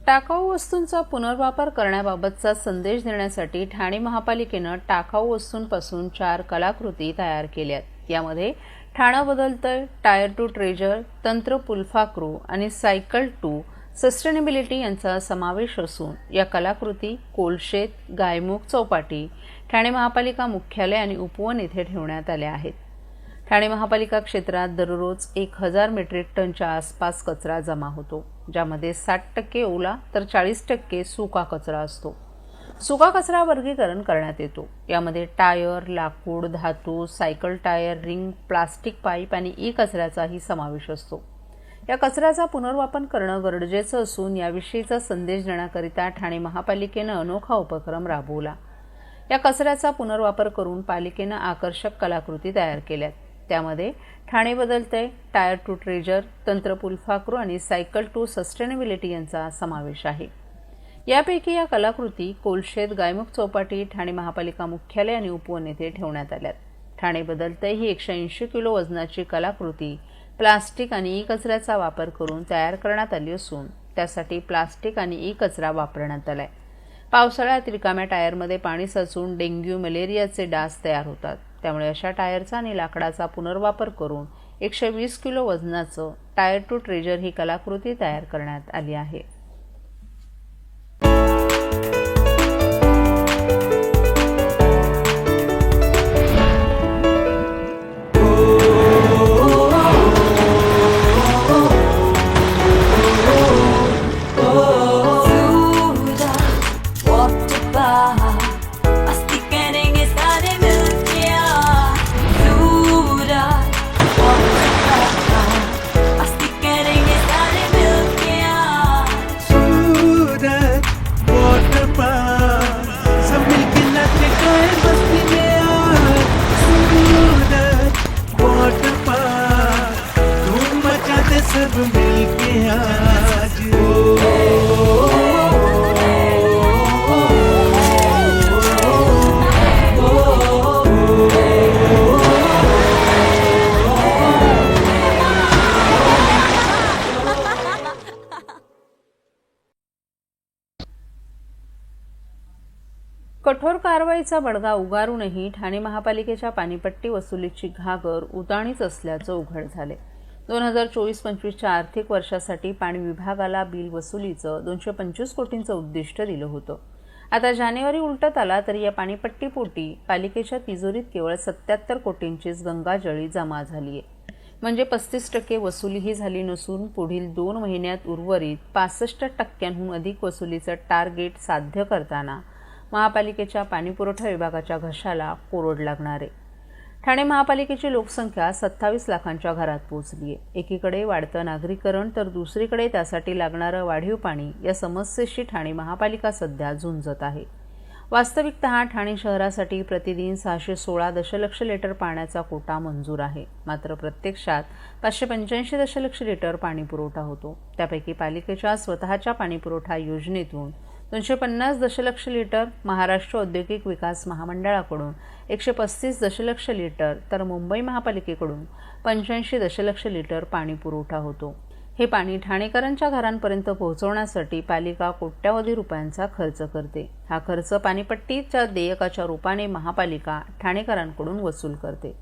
टाकाऊ वस्तूंचा पुनर्वापर करण्याबाबतचा संदेश देण्यासाठी ठाणे महापालिकेनं टाकाऊ वस्तूंपासून 4 कलाकृती तयार केल्यात। यामध्ये ठाणं बदलतंय, टायर टू ट्रेजर, तंत्र फुलपाखरू आणि सायकल टू सस्टेनेबिलिटी यांचा समावेश असून या कलाकृती कोलशेत, गायमुख चौपाटी, ठाणे महापालिका मुख्यालय आणि उपवन येथे ठेवण्यात आल्या आहेत। ठाणे महापालिका क्षेत्रात दररोज 1000 मेट्रिक टनच्या आसपास कचरा जमा होतो, ज्यामध्ये 60% ओला तर 40% सुका कचरा असतो। सुका कचरा वर्गीकरण करण्यात येतो। यामध्ये टायर, लाकूड, धातू, cycle tyre, ring, plastic pipe आणि ई कचऱ्याचाही समावेश असतो। या कचऱ्याचा पुनर्वापर करणं गरजेचं असून याविषयीचा संदेश देण्याकरिता ठाणे महापालिकेनं अनोखा उपक्रम राबवला। या कचऱ्याचा पुनर्वापर करून पालिकेनं आकर्षक कलाकृती तयार केल्यात। त्यामध्ये ठाणे बदलतंय, टायर टू ट्रेजर, तंत्र फुलपाखरू आणि सायकल टू सस्टेनेबिलिटी यांचा समावेश आहे। यापैकी या कलाकृती कोलशेत, गायमुख चौपाटी, ठाणे महापालिका मुख्यालय आणि उपवन येथे ठेवण्यात आल्यात। ठाणे बदलतंय ही 180 किलो वजनाची कलाकृती प्लास्टिक आणि ई कचऱ्याचा वापर करून तयार करण्यात आली असून त्यासाठी प्लास्टिक आणि ई कचरा वापरण्यात आलाय। पावसाळ्यात रिकाम्या टायरमध्ये पाणी साचून डेंग्यू, मलेरियाचे डास तयार होतात। त्यामुळे अशा टायरचा आणि लाकडाचा पुनर्वापर करून 120 किलो वजनाचं टायर टू ट्रेजर ही कलाकृती तयार करण्यात आली आहे। कठोर कारवाईचा बडगा उगारूनही ठाणे महापालिकेच्या पाणीपट्टी वसुलीची घागर उताणीच असल्याचं उघड झाले। 2024-25च्या आर्थिक वर्षासाठी पाणी विभागाला बिल वसुलीचं 225 कोटींचं उद्दिष्ट दिलं होतं। आता जानेवारी उलटत आला तरी या पाणीपट्टीपोटी पालिकेच्या तिजोरीत केवळ 77 कोटींचीच गंगाजळी जमा झालीय। म्हणजे 35% वसुलीही झाली नसून पुढील 2 महिन्यात उर्वरित 65% अधिक वसुलीचं टार्गेट साध्य करताना महापालिकेच्या पाणीपुरवठा विभागाच्या घशाला कोरड लागणार आहे। ठाणे महापालिकेची लोकसंख्या 27 लाखांच्या घरात पोहोचली आहे। एकीकडे वाढतं नागरीकरण तर दुसरीकडे त्यासाठी लागणारं वाढीव पाणी या समस्येशी ठाणे महापालिका सध्या झुंजत आहे। वास्तविकतः ठाणे शहरासाठी प्रतिदिन 616 दशलक्ष लिटर पाण्याचा कोटा मंजूर आहे, मात्र प्रत्यक्षात 585 दशलक्ष लिटर पाणी पुरवठा होतो। त्यापैकी पालिकेच्या स्वतःच्या पाणीपुरवठा योजनेतून 250 दशलक्ष लिटर, महाराष्ट्र औद्योगिक विकास महामंडळाकडून 135 दशलक्ष लिटर तर मुंबई महापालिकेकडून 85 दशलक्ष लिटर पाणी पुरवठा होतो। हे पाणी ठाणेकरांच्या घरांपर्यंत पोहोचवण्यासाठी पालिका कोट्यावधी रुपयांचा खर्च करते। हा खर्च पाणीपट्टीच्या देयकाच्या रूपाने महापालिका ठाणेकरांकडून वसूल करते।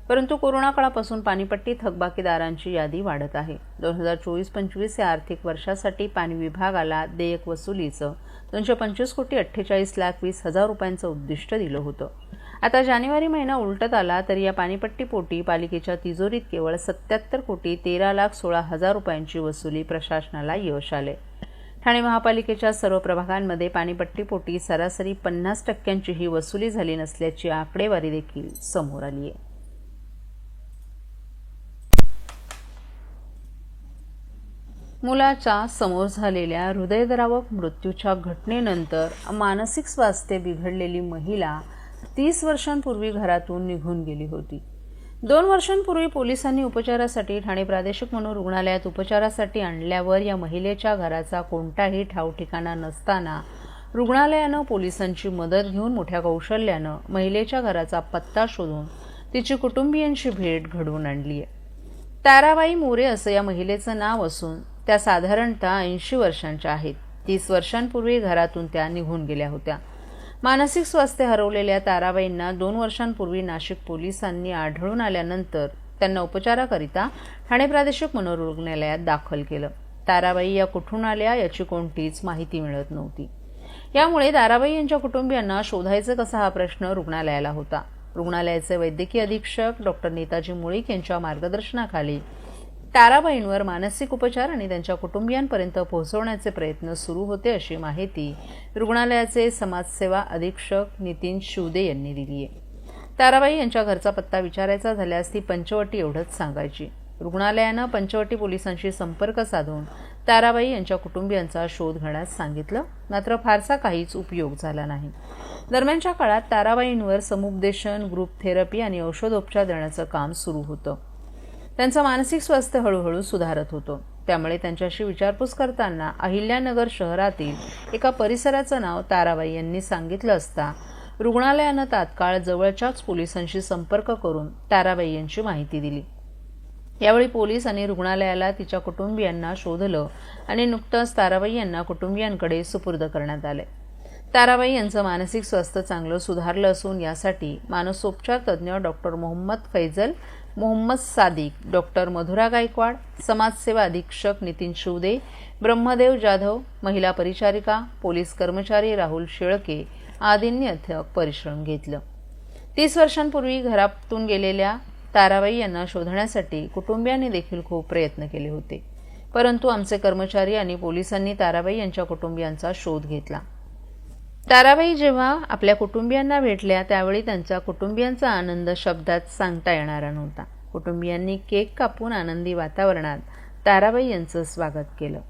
परंतु कोरोना काळापासून पाणीपट्टी थकबाकीदारांची यादी वाढत आहे। 2024-25 या आर्थिक वर्षासाठी पाणी विभागाला देयक वसुलीचं 225,48,20,00,000 रुपयांचं उद्दिष्ट दिलं होतं। आता जानेवारी महिना उलटत आला तरी या पाणीपट्टीपोटी पालिकेच्या तिजोरीत केवळ 77,13,16,000 रुपयांची वसुली प्रशासनाला यश आले। ठाणे महापालिकेच्या सर्व प्रभागांमध्ये पाणीपट्टीपोटी सरासरी 50% ही वसुली झाली नसल्याची आकडेवारी देखील समोर आली आहे। मुलाच्या समोर झालेल्या हृदयद्रावक मृत्यूच्या घटनेनंतर मानसिक स्वास्थ्य बिघडलेली महिला 30 वर्षांपूर्वी घरातून निघून गेली होती। 2 वर्षांपूर्वी पोलिसांनी उपचारासाठी ठाणे प्रादेशिक मनोरुग्णालयात उपचारासाठी आणल्यावर या महिलेच्या घराचा कोणताही ठावठिकाणा नसताना रुग्णालयानं पोलिसांची मदत घेऊन मोठ्या कौशल्यानं महिलेच्या घराचा पत्ता शोधून तिची कुटुंबियांची भेट घडवून आणली आहे। ताराबाई मोरे असं या महिलेचं नाव असून त्या साधारणतः 80 वर्षांच्या आहेत। 30 वर्षांपूर्वी घरातून त्या निघून गेल्या होत्या. मानसिक स्वास्थ्य हरवलेल्या ताराबाईंना 2 वर्षांपूर्वी नाशिक पोलिसांनी आढळून आल्यानंतर त्यांना उपचाराकरिता ठाणे प्रादेशिक मनोरुग्णालयात दाखल केलं. ताराबाई या कुठून आल्या याची कोणतीच माहिती मिळत नव्हती. यामुळे ताराबाई यांच्या कुटुंबियांना शोधायचं कसा हा प्रश्न रुग्णालयाला होता. रुग्णालयाचे वैद्यकीय अधीक्षक डॉक्टर नेताजी मुळीक यांच्या मार्गदर्शनाखाली ताराबाईंवर मानसिक उपचार आणि त्यांच्या कुटुंबियांपर्यंत पोहोचवण्याचे प्रयत्न सुरू होते, अशी माहिती रुग्णालयाचे समाजसेवा अधीक्षक नितीन शिवदे यांनी दिली आहे. ताराबाई यांच्या घरचा पत्ता विचारायचा झाल्यास ती पंचवटी एवढंच सांगायची. रुग्णालयानं पंचवटी पोलिसांशी संपर्क साधून ताराबाई यांच्या कुटुंबियांचा शोध घेण्यास सांगितलं, मात्र फारसा काहीच उपयोग झाला नाही. दरम्यानच्या काळात ताराबाईंवर समुपदेशन, ग्रुप थेरपी आणि औषधोपचार देण्याचं काम सुरू होतं. त्यांचं मानसिक स्वास्थ्य हळूहळू सुधारत होतं. त्यामुळे त्यांच्याशी विचारपूस करताना अहिल्यानगर शहरातील एका परिसराचं नाव ताराबाई यांनी सांगितलं असता रुग्णालयानं तात्काळ जवळच्याच पोलिसांशी संपर्क करून ताराबाई यांची माहिती दिली. यावेळी पोलीस आणि रुग्णालयाला तिच्या कुटुंबियांना शोधलं आणि नुकतंच ताराबाई यांना कुटुंबियांकडे सुपूर्द करण्यात आले. ताराबाई यांचं मानसिक स्वास्थ्य चांगलं सुधारलं असून यासाठी मानसोपचार तज्ज्ञ डॉक्टर मोहम्मद फैजल, मोहम्मद सादिक, डॉक्टर मधुरा गायकवाड, समाजसेवा अधीक्षक नितीन शिवदे, ब्रह्मदेव जाधव, महिला परिचारिका, पोलीस कर्मचारी राहुल शेळके आदींनी अथक परिश्रम घेतलं. 30 वर्षांपूर्वी घरातून गेलेल्या ताराबाई यांना शोधण्यासाठी कुटुंबियांनी देखील खूप प्रयत्न केले होते, परंतु आमचे कर्मचारी आणि पोलिसांनी ताराबाई यांच्या कुटुंबियांचा शोध घेतला. ताराबाई जेव्हा आपल्या कुटुंबियांना भेटल्या त्यावेळी त्यांच्या कुटुंबियांचा आनंद शब्दात सांगता येणारा नव्हता. कुटुंबियांनी केक कापून आनंदी वातावरणात ताराबाई यांचं स्वागत केलं.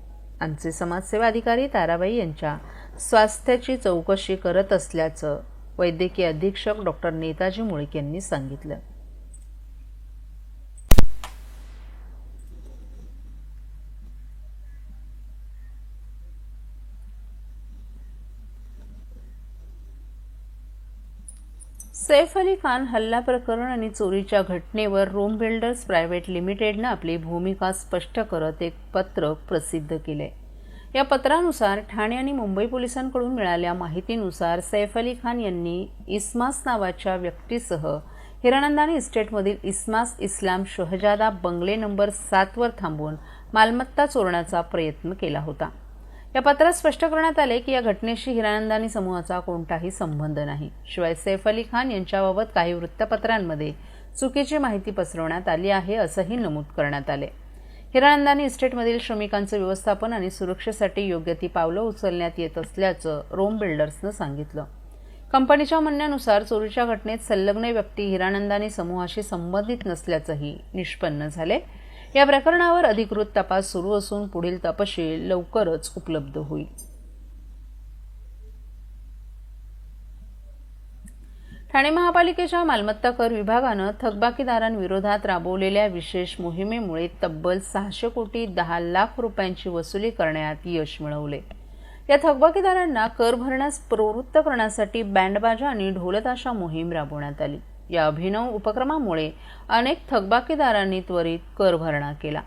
आमचे समाजसेवा अधिकारी ताराबाई यांच्या स्वास्थ्याची चौकशी करत असल्याचं वैद्यकीय अधीक्षक डॉक्टर नेताजी मुळीक यांनी सांगितलं. सैफ अली खान हल्ला प्रकरण आणि चोरीच्या घटनेवर रोम बिल्डर्स प्रायव्हेट लिमिटेडनं आपली भूमिका स्पष्ट करत एक पत्रक प्रसिद्ध केले. या पत्रानुसार ठाणे आणि मुंबई पोलिसांकडून मिळालेल्या माहितीनुसार सैफ अली खान यांनी इस्मास नावाच्या व्यक्तीसह हिरानंदानी इस्टेटमधील इस्मास इस्लाम शहजादा बंगले नंबर 7 वर थांबून मालमत्ता चोरण्याचा प्रयत्न केला होता. या पत्रात स्पष्ट करण्यात आले की या घटनेशी हिरानंदानी समूहाचा कोणताही संबंध नाही. शिवाय सैफ अली खान यांच्याबाबत काही वृत्तपत्रांमध्ये चुकीची माहिती पसरवण्यात आली आहे असंही नमूद करण्यात आले. हिरानंदानी इस्टेटमधील श्रमिकांचं व्यवस्थापन आणि सुरक्षेसाठी योग्य ती पावलं उचलण्यात येत असल्याचं रोम बिल्डर्सनं सांगितलं. कंपनीच्या म्हणण्यानुसार चोरीच्या घटनेत संलग्न व्यक्ती हिरानंदानी समूहाशी संबंधित नसल्याचंही निष्पन्न झाले. या प्रकरणावर अधिकृत तपास सुरू असून पुढील तपशील लवकरच उपलब्ध होईल. ठाणे महापालिकेच्या मालमत्ता कर विभागानं थकबाकीदारांविरोधात राबवलेल्या विशेष मोहिमेमुळे तब्बल 600 कोटी 10 लाख रुपयांची वसुली करण्यात यश मिळवले. या थकबाकीदारांना कर भरण्यास प्रवृत्त करण्यासाठी बँडबाजा आणि ढोलताशा मोहीम राबवण्यात आली. या अभिनव उपक्रमामुळे अनेक थकबाकीदारांनी त्वरित कर भरणा केला.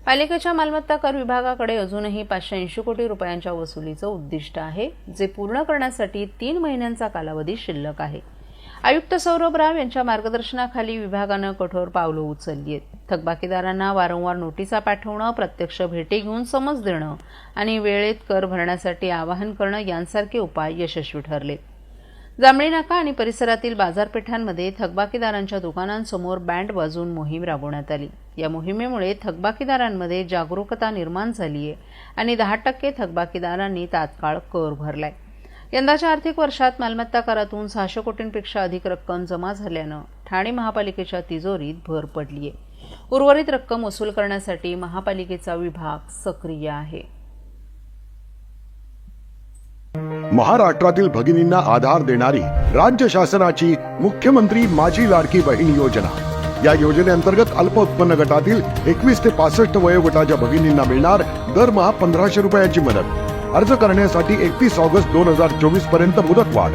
पालिकेच्या मालमत्ता कर विभागाकडे अजूनही 580 कोटी रुपयांच्या वसुलीचं उद्दिष्ट आहे, जे पूर्ण करण्यासाठी 3 महिन्यांचा कालावधी शिल्लक आहे. आयुक्त सौरभ राव यांच्या मार्गदर्शनाखाली विभागानं कठोर पावलं उचलली आहेत. थकबाकीदारांना वारंवार नोटिसा पाठवणं, प्रत्यक्ष भेटी घेऊन समज देणं आणि वेळेत कर भरण्यासाठी आवाहन करणं यांसारखे उपाय यशस्वी ठरले. जांभळी नाका आणि परिसरातील बाजारपेठांमध्ये थकबाकीदारांच्या दुकानांसमोर बँड वाजवून मोहीम राबवण्यात आली. या मोहिमेमुळे थकबाकीदारांमध्ये जागरूकता निर्माण झाली आहे आणि 10% थकबाकीदारांनी तात्काळ कर भरलाय. यंदाच्या आर्थिक वर्षात मालमत्ता करातून 600 कोटींपेक्षा अधिक रक्कम जमा झाल्यानं ठाणे महापालिकेच्या तिजोरीत भर पडली आहे. उर्वरित रक्कम वसूल करण्यासाठी महापालिकेचा विभाग सक्रिय आहे. महाराष्ट्रातील भगिनींना आधार देणारी राज्य शासनाची मुख्यमंत्री माझी लाडकी बहीण योजना. या योजनेअंतर्गत अल्प उत्पन्न गटातील 21 ते 65 वयोगटाच्या भगिनींना मिळणार दरमहा 1500 रुपयाची मदत. अर्ज करण्यासाठी 31 ऑगस्ट 2024 पर्यंत मुदतवाढ.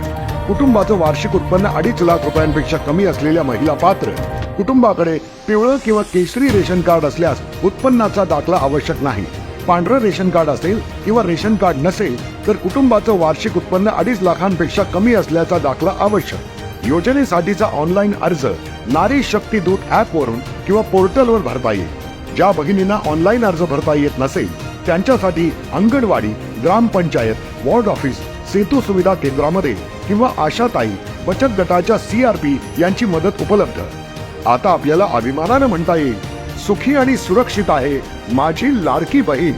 कुटुंबाचं वार्षिक उत्पन्न 2.5 लाख रुपयांपेक्षा कमी असलेल्या महिला पात्र. कुटुंबाकडे पिवळं किंवा केशरी रेशन कार्ड असल्यास उत्पन्नाचा दाखला आवश्यक नाही. पांढरं रेशन कार्ड असेल किंवा रेशन कार्ड नसेल तर कुटुंबाचं वार्षिक उत्पन्न 2.5 लाखांपेक्षा कमी असल्याचा दाखला आवश्यक। योजनेसाठीचा ऑनलाईन अर्ज नारी शक्ती दूत ऍप वरून किंवा पोर्टलवर भरता येईल। ज्या भगिनींना ऑनलाईन अर्ज भरता येत नसेल त्यांच्यासाठी अंगणवाडी, ग्रामपंचायत, वॉर्ड ऑफिस, सेतू सुविधा केंद्रामध्ये किंवा आशाताई बचत गटाच्या CRP यांची मदत उपलब्ध। आता आपल्याला अभिमानानं म्हणता येईल, सुखी आणि सुरक्षित आहे माझी लाडकी बहीण।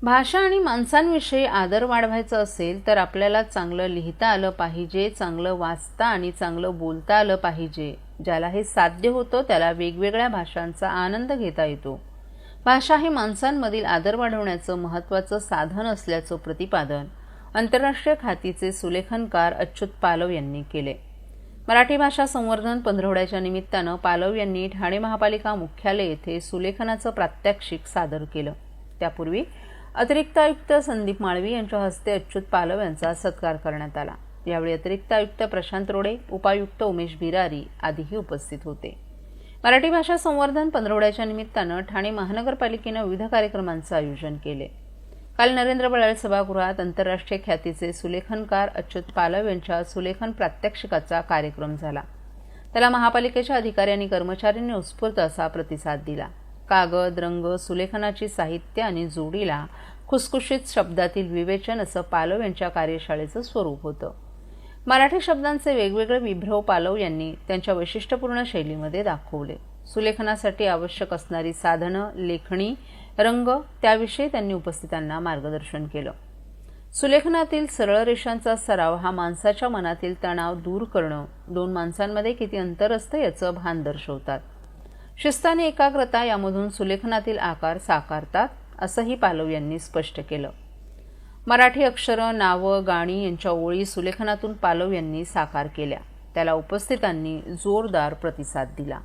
भाषा आणि माणसांविषयी आदर वाढवायचा असेल तर आपल्याला चांगलं लिहिता आलं पाहिजे, चांगलं वाचता आणि चांगलं बोलता आलं पाहिजे। ज्याला हे साध्य होतं त्याला वेगवेगळ्या भाषांचा आनंद घेता येतो। भाषा ही माणसांमधील आदर वाढवण्याचं महत्त्वाचं साधन असल्याचं प्रतिपादन आंतरराष्ट्रीय ख्यातीचे सुलेखनकार अच्युत पालव यांनी केले। मराठी भाषा संवर्धन पंधरवड्याच्या निमित्तानं पालव यांनी ठाणे महापालिका मुख्यालय येथे सुलेखनाचं प्रात्यक्षिक सादर केलं। त्यापूर्वी अतिरिक्त आयुक्त संदीप माळवी यांच्या हस्ते अच्युत पालव यांचा सत्कार करण्यात आला। यावेळी अतिरिक्त आयुक्त प्रशांत रोडे, उपायुक्त उमेश बिरारी आदीही उपस्थित होते। मराठी भाषा संवर्धन पंधरवड्याच्या निमित्तानं ठाणे महानगरपालिकेनं विविध कार्यक्रमांचं आयोजन केले। काल नरेंद्र बळाळ सभागृहात आंतरराष्ट्रीय ख्यातीचे सुलेखनकार अच्युत पालव यांच्या सुलेखन प्रात्यक्षिकाचा कार्यक्रम झाला। त्याला महापालिकेच्या अधिकारी आणि कर्मचाऱ्यांनी उत्स्फूर्त असा प्रतिसाद दिला। कागद, रंग, सुलेखनाची साहित्य आणि जोडीला खुसखुशीत शब्दातील विवेचन असं पालव यांच्या कार्यशाळेचं स्वरूप होतं। मराठी शब्दांचे वेगवेगळे विभ्रव पालव यांनी त्यांच्या वैशिष्ट्यपूर्ण शैलीमध्ये दाखवले। सुलेखनासाठी आवश्यक असणारी साधनं, लेखणी, रंग त्याविषयी त्यांनी उपस्थितांना मार्गदर्शन केलं। सुलेखनातील सरळ रेषांचा सराव हा माणसाच्या मनातील तणाव दूर करणं, दोन माणसांमध्ये किती अंतर असतं याचं भान दर्शवतात। शिस्त आणि एकाग्रता यामधून सुलेखनातील आकार साकारतात असंही पालव यांनी स्पष्ट केलं। मराठी अक्षरं, नावं, गाणी यांच्या ओळी सुलेखनातून पालव यांनी साकार केल्या। त्याला उपस्थितांनी जोरदार प्रतिसाद दिला।